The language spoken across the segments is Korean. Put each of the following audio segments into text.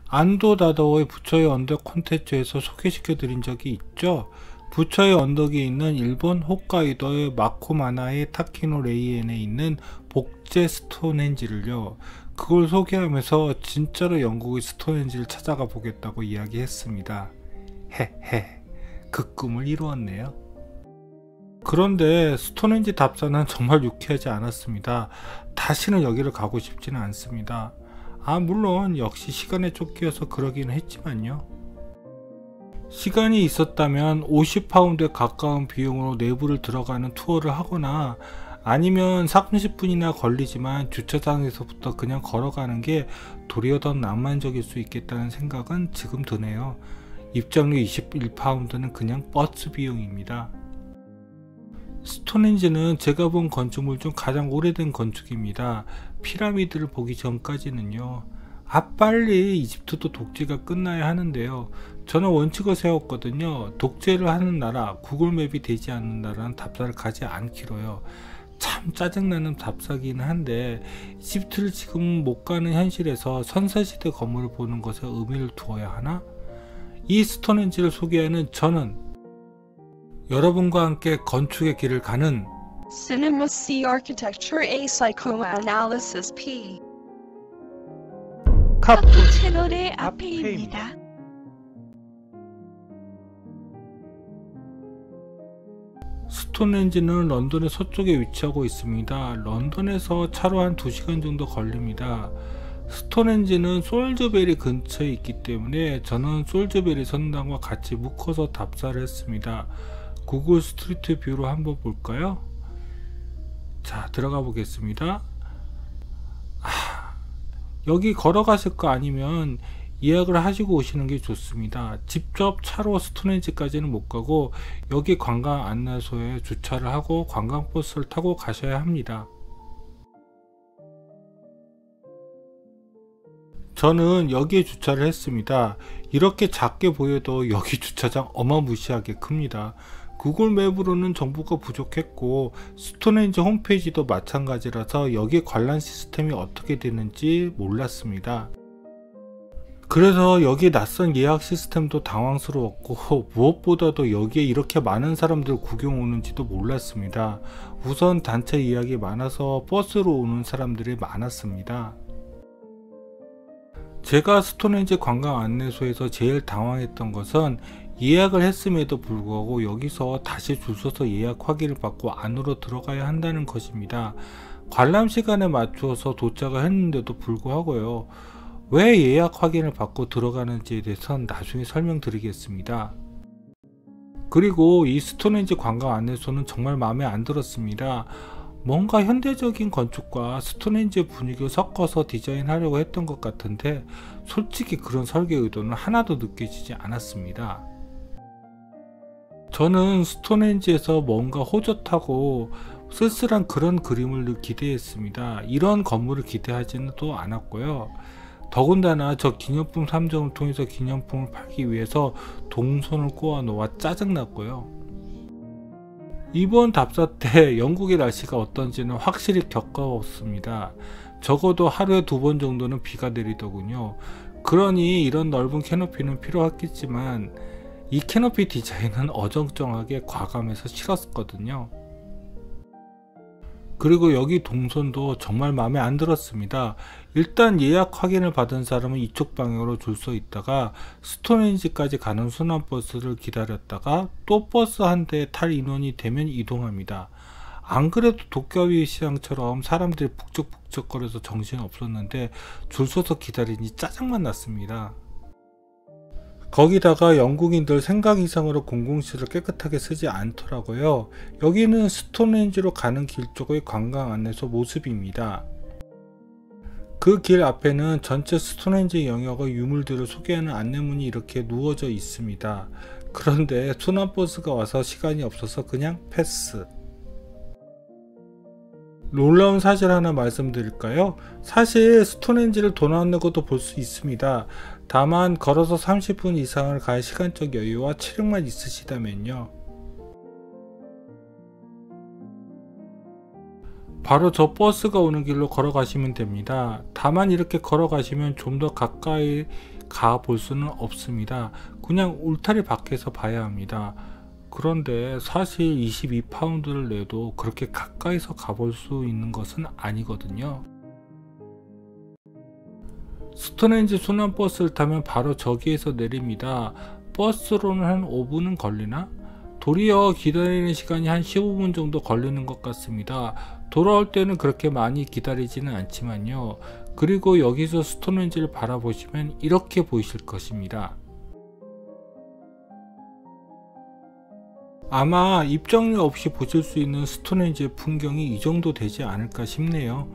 안도다도의 부처의 언덕 콘텐츠에서 소개시켜 드린 적이 있죠. 부처의 언덕이 있는 일본 홋카이도의 마코마나의 타키노레이엔에 있는 복제 스톤헨지를요, 그걸 소개하면서 진짜로 영국의 스톤헨지를 찾아가 보겠다고 이야기했습니다. 헤헤, 그 꿈을 이루었네요. 그런데 스톤헨지 답사는 정말 유쾌하지 않았습니다. 다시는 여기를 가고 싶지는 않습니다. 물론 역시 시간에 쫓겨서 그러기는 했지만요. 시간이 있었다면 50파운드에 가까운 비용으로 내부를 들어가는 투어를 하거나, 아니면 30분이나 걸리지만 주차장에서부터 그냥 걸어가는 게 도리어 더 낭만적일 수 있겠다는 생각은 지금 드네요. 입장료 21파운드는 그냥 버스 비용입니다. 스톤헨지는 제가 본 건축물 중 가장 오래된 건축입니다. 피라미드를 보기 전까지는요. 빨리 이집트도 독재가 끝나야 하는데요. 저는 원칙을 세웠거든요. 독재를 하는 나라, 구글맵이 되지 않는 나라는 답사를 가지 않기로요. 참 짜증나는 답사기는 한데, 이집트를 지금 못 가는 현실에서 선사시대 건물을 보는 것에 의미를 두어야 하나? 이 스톤헨지를 소개하는 저는 여러분과 함께 건축의 길을 가는 Cinema C Architecture A Psychoanalysis P 카푸 채널의 앞에입니다. 스톤헨지는 런던의 서쪽에 위치하고 있습니다. 런던에서 차로 한 2시간 정도 걸립니다. 스톤헨지는 솔즈베리 근처에 있기 때문에 저는 솔즈베리 선당과 같이 묶어서 답사를 했습니다. 구글 스트리트 뷰로 한번 볼까요? 자, 들어가 보겠습니다. 여기 걸어가실 거 아니면 예약을 하시고 오시는 게 좋습니다. 직접 차로 스톤헨지까지는 못 가고 여기 관광 안내소에 주차를 하고 관광버스를 타고 가셔야 합니다. 저는 여기에 주차를 했습니다. 이렇게 작게 보여도 여기 주차장 어마무시하게 큽니다. 구글 맵으로는 정보가 부족했고 스톤헨지 홈페이지도 마찬가지라서 여기 관람 시스템이 어떻게 되는지 몰랐습니다. 그래서 여기 낯선 예약 시스템도 당황스러웠고 무엇보다도 여기에 이렇게 많은 사람들 구경 오는지도 몰랐습니다. 우선 단체 예약이 많아서 버스로 오는 사람들이 많았습니다. 제가 스톤헨지 관광 안내소에서 제일 당황했던 것은 예약을 했음에도 불구하고 여기서 다시 줄 서서 예약 확인을 받고 안으로 들어가야 한다는 것입니다. 관람 시간에 맞추어서 도착을 했는데도 불구하고요. 왜 예약 확인을 받고 들어가는지에 대해서는 나중에 설명드리겠습니다. 그리고 이 스톤헨지 관광 안내소는 정말 마음에 안 들었습니다. 뭔가 현대적인 건축과 스톤헨지의 분위기를 섞어서 디자인하려고 했던 것 같은데 솔직히 그런 설계 의도는 하나도 느껴지지 않았습니다. 저는 스톤헨지에서 뭔가 호젓하고 쓸쓸한 그런 그림을 기대했습니다. 이런 건물을 기대하지는 또 않았고요. 더군다나 저 기념품 3점을 통해서 기념품을 팔기 위해서 동선을 꼬아 놓아 짜증났고요. 이번 답사 때 영국의 날씨가 어떤지는 확실히 겪어봤습니다. 적어도 하루에 2번 정도는 비가 내리더군요. 그러니 이런 넓은 캐노피는 필요했겠지만 이 캐노피 디자인은 어정쩡하게 과감해서 싫었거든요. 그리고 여기 동선도 정말 마음에 안 들었습니다. 일단 예약 확인을 받은 사람은 이쪽 방향으로 줄 서 있다가 스톤헨지까지 가는 순환버스를 기다렸다가 또 버스 한 대에 탈 인원이 되면 이동합니다. 안 그래도 도쿄위 시장처럼 사람들이 북적북적거려서 정신 없었는데 줄 서서 기다리니 짜증만 났습니다. 거기다가 영국인들 생각 이상으로 공공시설을 깨끗하게 쓰지 않더라고요. 여기는 스톤헨지로 가는 길 쪽의 관광 안내소 모습입니다. 그 길 앞에는 전체 스톤헨지 영역의 유물들을 소개하는 안내문이 이렇게 누워져 있습니다. 그런데 순환버스가 와서 시간이 없어서 그냥 패스. 놀라운 사실 하나 말씀드릴까요? 사실 스톤헨지를 돈 안 내고도 볼 수 있습니다. 다만 걸어서 30분 이상을 갈 시간적 여유와 체력만 있으시다면요. 바로 저 버스가 오는 길로 걸어가시면 됩니다. 다만 이렇게 걸어가시면 좀 더 가까이 가볼 수는 없습니다. 그냥 울타리 밖에서 봐야 합니다. 그런데 사실 22파운드를 내도 그렇게 가까이서 가볼 수 있는 것은 아니거든요. 스톤헨지 순환버스를 타면 바로 저기에서 내립니다. 버스로는 한 5분은 걸리나? 도리어 기다리는 시간이 한 15분 정도 걸리는 것 같습니다. 돌아올 때는 그렇게 많이 기다리지는 않지만요. 그리고 여기서 스톤헨지를 바라보시면 이렇게 보이실 것입니다. 아마 입장료 없이 보실 수 있는 스톤헨지의 풍경이 이 정도 되지 않을까 싶네요.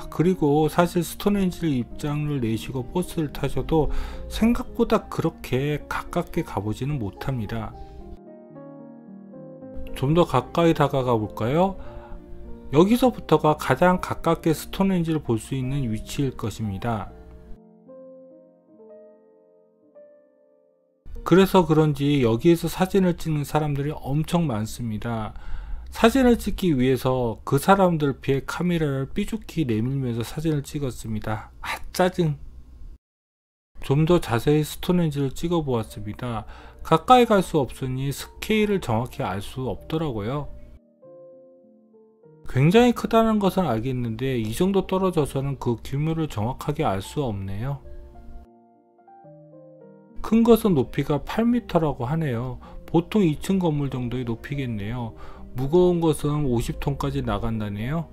그리고 사실 스톤헨지를 입장료를 내시고 버스를 타셔도 생각보다 그렇게 가깝게 가보지는 못합니다. 좀 더 가까이 다가가 볼까요? 여기서부터가 가장 가깝게 스톤헨지를 볼 수 있는 위치일 것입니다. 그래서 그런지 여기에서 사진을 찍는 사람들이 엄청 많습니다. 사진을 찍기 위해서 그 사람들 피해 카메라를 삐죽히 내밀면서 사진을 찍었습니다. 짜증! 좀 더 자세히 스톤헨지를 찍어 보았습니다. 가까이 갈 수 없으니 스케일을 정확히 알 수 없더라고요. 굉장히 크다는 것은 알겠는데 이 정도 떨어져서는 그 규모를 정확하게 알 수 없네요. 큰 것은 높이가 8m라고 하네요. 보통 2층 건물 정도의 높이겠네요. 무거운 것은 50톤까지 나간다네요.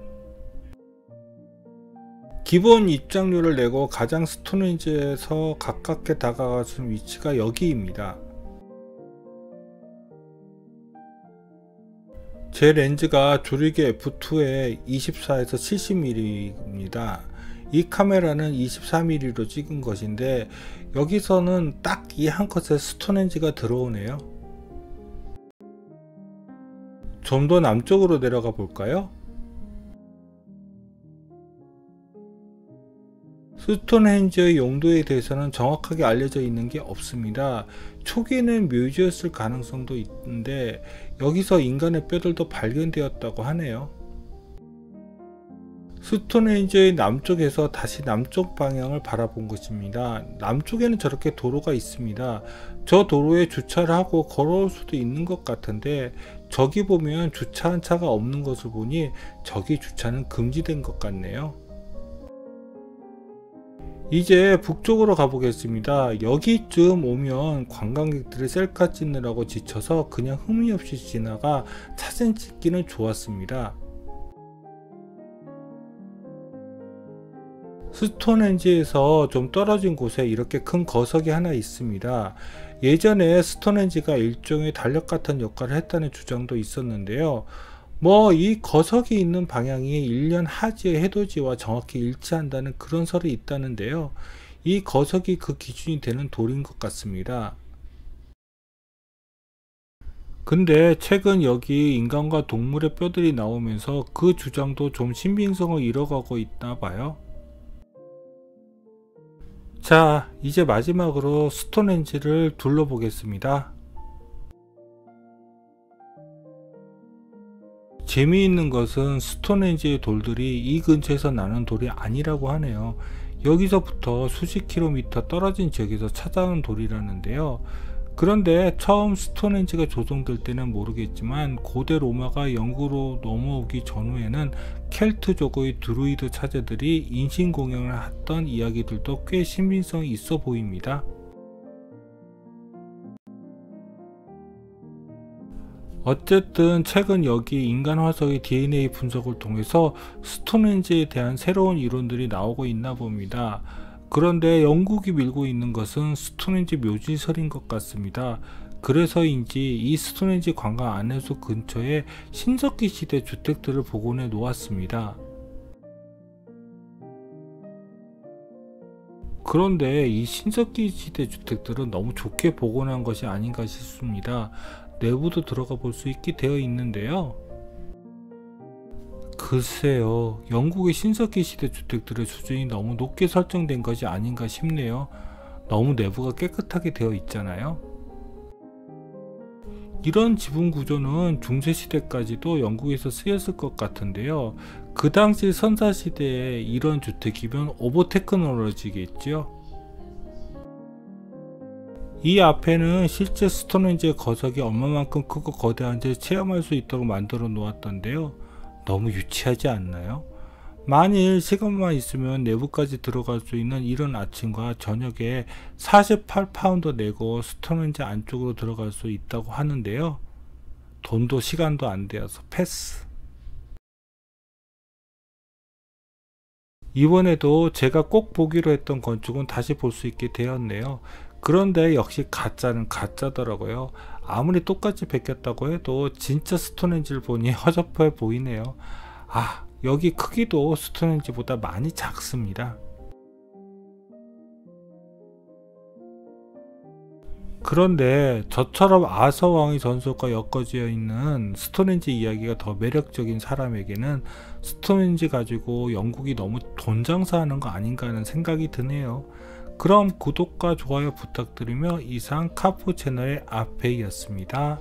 기본 입장료를 내고 가장 스톤헨지에서 가깝게 다가갈 수 있는 위치가 여기입니다. 제 렌즈가 조리개 f2에 24에서 70mm입니다. 이 카메라는 24mm로 찍은 것인데 여기서는 딱 이 한 컷에 스톤헨지가 들어오네요. 좀 더 남쪽으로 내려가 볼까요? 스톤헨지의 용도에 대해서는 정확하게 알려져 있는 게 없습니다. 초기에는 묘지였을 가능성도 있는데 여기서 인간의 뼈들도 발견되었다고 하네요. 스톤헨지의 남쪽에서 다시 남쪽 방향을 바라본 것입니다. 남쪽에는 저렇게 도로가 있습니다. 저 도로에 주차를 하고 걸어올 수도 있는 것 같은데 저기 보면 주차한 차가 없는 것을 보니 저기 주차는 금지된 것 같네요. 이제 북쪽으로 가보겠습니다. 여기쯤 오면 관광객들이 셀카 찍느라고 지쳐서 그냥 흥미 없이 지나가 사진 찍기는 좋았습니다. 스톤헨지에서 좀 떨어진 곳에 이렇게 큰 거석이 하나 있습니다. 예전에 스톤헨지가 일종의 달력 같은 역할을 했다는 주장도 있었는데요. 이 거석이 있는 방향이 일년 하지의 해돋이와 정확히 일치한다는 그런 설이 있다는데요. 이 거석이 그 기준이 되는 돌인 것 같습니다. 근데 최근 여기 인간과 동물의 뼈들이 나오면서 그 주장도 좀 신빙성을 잃어가고 있나 봐요. 자, 이제 마지막으로 스톤헨지를 둘러보겠습니다. 재미있는 것은 스톤헨지의 돌들이 이 근처에서 나는 돌이 아니라고 하네요. 여기서부터 수십 킬로미터 떨어진 지역에서 찾아온 돌이라는데요. 그런데 처음 스톤헨지가 조성될 때는 모르겠지만 고대 로마가 영국으로 넘어오기 전후에는 켈트족의 드루이드 차제들이 인신공연을 했던 이야기들도 꽤 신빙성이 있어 보입니다. 어쨌든 최근 여기 인간 화석의 DNA 분석을 통해서 스톤헨지에 대한 새로운 이론들이 나오고 있나 봅니다. 그런데 영국이 밀고 있는 것은 스톤헨지 묘지설인 것 같습니다. 그래서인지 이 스톤헨지 관광 안내소 근처에 신석기 시대 주택들을 복원해 놓았습니다. 그런데 이 신석기 시대 주택들은 너무 좋게 복원한 것이 아닌가 싶습니다. 내부도 들어가 볼 수 있게 되어 있는데요. 글쎄요, 영국의 신석기 시대 주택들의 수준이 너무 높게 설정된 것이 아닌가 싶네요. 너무 내부가 깨끗하게 되어 있잖아요. 이런 지붕 구조는 중세시대까지도 영국에서 쓰였을 것 같은데요. 그 당시 선사시대에 이런 주택이면 오버 테크놀로지겠죠. 이 앞에는 실제 스톤헨지의 거석이 얼마만큼 크고 거대한지 체험할 수 있도록 만들어 놓았던데요. 너무 유치하지 않나요? 만일 시간만 있으면 내부까지 들어갈 수 있는 이른 아침과 저녁에 48파운드 내고 스톤헨지 안쪽으로 들어갈 수 있다고 하는데요. 돈도 시간도 안 되어서 패스. 이번에도 제가 꼭 보기로 했던 건축은 다시 볼 수 있게 되었네요. 그런데 역시 가짜는 가짜더라고요. 아무리 똑같이 베꼈다고 해도 진짜 스톤헨지를 보니 허접해 보이네요. 아, 여기 크기도 스톤헨지보다 많이 작습니다. 그런데 저처럼 아서왕의 전설과 엮어져 있는 스톤헨지 이야기가 더 매력적인 사람에게는 스톤헨지 가지고 영국이 너무 돈 장사하는 거 아닌가 하는 생각이 드네요. 그럼 구독과 좋아요 부탁드리며 이상 카푸 채널의 아페이였습니다.